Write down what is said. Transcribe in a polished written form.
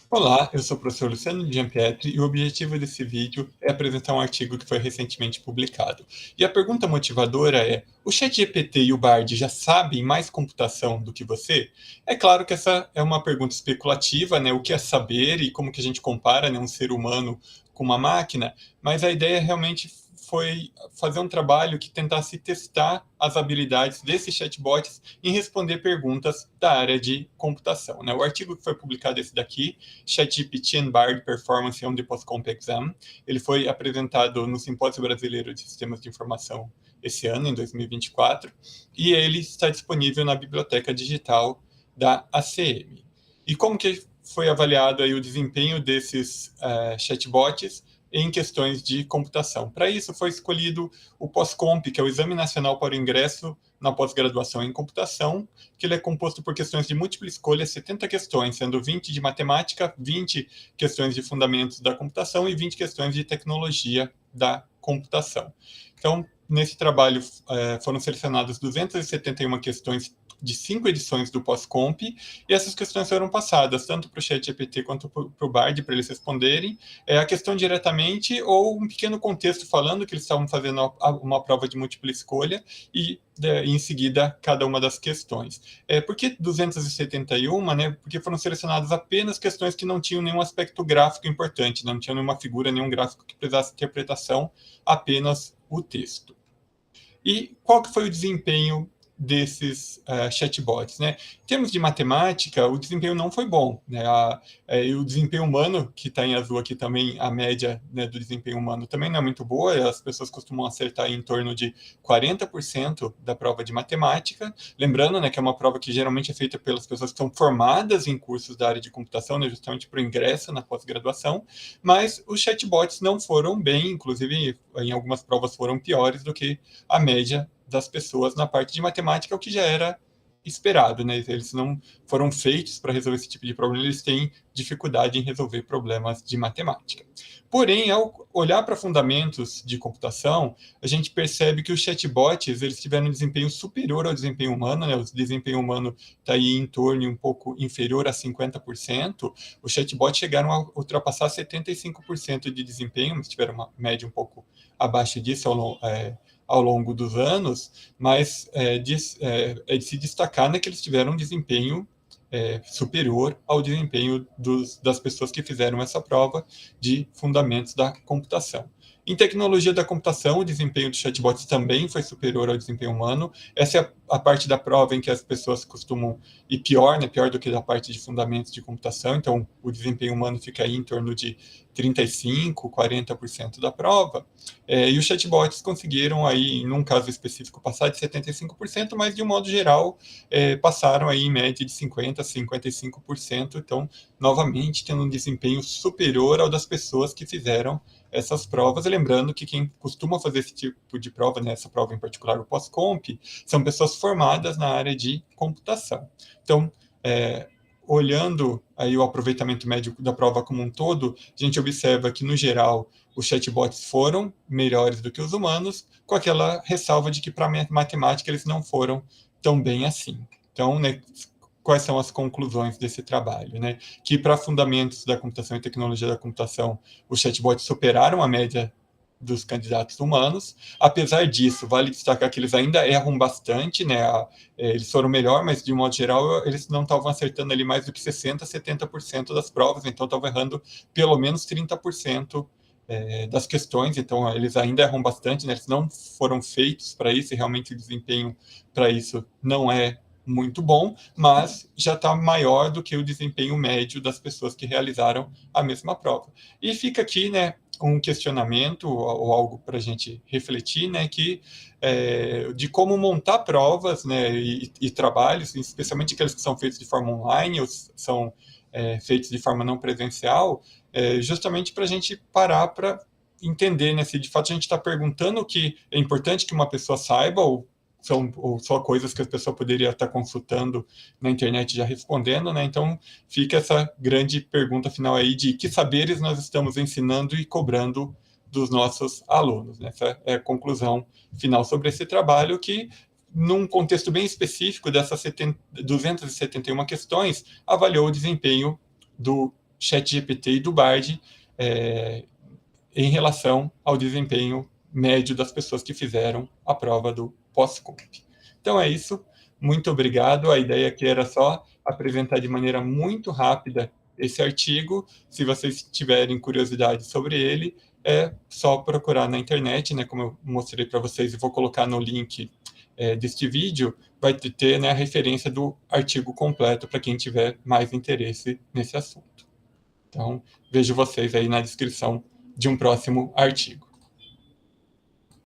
Olá, eu sou o professor Luciano Giampietri e o objetivo desse vídeo é apresentar um artigo que foi recentemente publicado. E a pergunta motivadora é: o ChatGPT e o Bard já sabem mais computação do que você? É claro que essa é uma pergunta especulativa, né? O que é saber e como que a gente compara, né, um ser humano com uma máquina, mas a ideia realmente foi fazer um trabalho que tentasse testar as habilidades desses chatbots em responder perguntas da área de computação, né? O artigo que foi publicado é esse daqui, ChatGPT and Bard Performance on the Postcomp Exam. Ele foi apresentado no Simpósio Brasileiro de Sistemas de Informação esse ano, em 2024, e ele está disponível na biblioteca digital da ACM. E como que foi avaliado aí o desempenho desses chatbots em questões de computação? Para isso foi escolhido o POSCOMP, que é o Exame Nacional para o Ingresso na Pós-Graduação em Computação, que ele é composto por questões de múltipla escolha, 70 questões, sendo 20 de matemática, 20 questões de fundamentos da computação e 20 questões de tecnologia da computação. Então, nesse trabalho foram selecionadas 271 questões de 5 edições do POSCOMP, e essas questões foram passadas tanto para o ChatGPT quanto para o Bard, para eles responderem a questão diretamente ou um pequeno contexto falando que eles estavam fazendo uma prova de múltipla escolha e em seguida cada uma das questões. Por que 271? Né? Porque foram selecionadas apenas questões que não tinham nenhum aspecto gráfico importante, não tinham nenhuma figura, nenhum gráfico que precisasse interpretação, apenas o texto. E qual que foi o desempenho desses chatbots, né? Em termos de matemática, o desempenho não foi bom, né? O desempenho humano, que está em azul aqui também, a média, né, do desempenho humano também não é muito boa, as pessoas costumam acertar em torno de 40% da prova de matemática, lembrando, né, que é uma prova que geralmente é feita pelas pessoas que estão formadas em cursos da área de computação, né, justamente para o ingresso na pós-graduação, mas os chatbots não foram bem, inclusive em algumas provas foram piores do que a média das pessoas na parte de matemática, o que já era esperado, né? Eles não foram feitos para resolver esse tipo de problema, eles têm dificuldade em resolver problemas de matemática. Porém, ao olhar para fundamentos de computação, a gente percebe que os chatbots eles tiveram um desempenho superior ao desempenho humano, né? O desempenho humano está aí em torno um pouco inferior a 50%. Os chatbots chegaram a ultrapassar 75% de desempenho, mas tiveram uma média um pouco abaixo disso ao longo dos anos, mas é de se destacar, né, que eles tiveram um desempenho superior ao desempenho das pessoas que fizeram essa prova de fundamentos da computação. Em tecnologia da computação, o desempenho dos chatbots também foi superior ao desempenho humano. Essa é a parte da prova em que as pessoas costumam ir pior, né, pior do que a parte de fundamentos de computação. Então, o desempenho humano fica aí em torno de 35%, 40% da prova. E os chatbots conseguiram, aí, num caso específico, passar de 75%, mas, de um modo geral, passaram aí em média de 50% a 55%. Então, novamente, tendo um desempenho superior ao das pessoas que fizeram essas provas. E lembrando que quem costuma fazer esse tipo de prova, né, essa prova em particular, o POSCOMP, são pessoas formadas na área de computação. Então, olhando aí o aproveitamento médio da prova como um todo, a gente observa que, no geral, os chatbots foram melhores do que os humanos, com aquela ressalva de que para matemática eles não foram tão bem assim. Então, né, quais são as conclusões desse trabalho, né? Que para fundamentos da computação e tecnologia da computação, os chatbots superaram a média dos candidatos humanos. Apesar disso, vale destacar que eles ainda erram bastante, né? Eles foram melhor, mas de um modo geral eles não estavam acertando ali mais do que 60%, 70% das provas, então estavam errando pelo menos 30% das questões, então eles ainda erram bastante, né? Eles não foram feitos para isso e realmente o desempenho para isso não é muito bom, mas já está maior do que o desempenho médio das pessoas que realizaram a mesma prova. E fica aqui, né, um questionamento ou algo para a gente refletir, né, de como montar provas, né, e trabalhos, especialmente aqueles que são feitos de forma online ou são feitos de forma não presencial, justamente para a gente parar para entender, né, se de fato a gente está perguntando o que é importante que uma pessoa saiba ou só coisas que a pessoa poderia estar consultando na internet já respondendo, né? Então fica essa grande pergunta final aí de que saberes nós estamos ensinando e cobrando dos nossos alunos, né? Essa é a conclusão final sobre esse trabalho que, num contexto bem específico dessas 271 questões, avaliou o desempenho do ChatGPT e do Bard em relação ao desempenho médio das pessoas que fizeram a prova do POSCOMP. Então é isso, muito obrigado. A ideia aqui era só apresentar de maneira muito rápida esse artigo. Se vocês tiverem curiosidade sobre ele, é só procurar na internet, né, como eu mostrei para vocês, e vou colocar no link deste vídeo, vai ter, né, a referência do artigo completo para quem tiver mais interesse nesse assunto. Então, vejo vocês aí na descrição de um próximo artigo.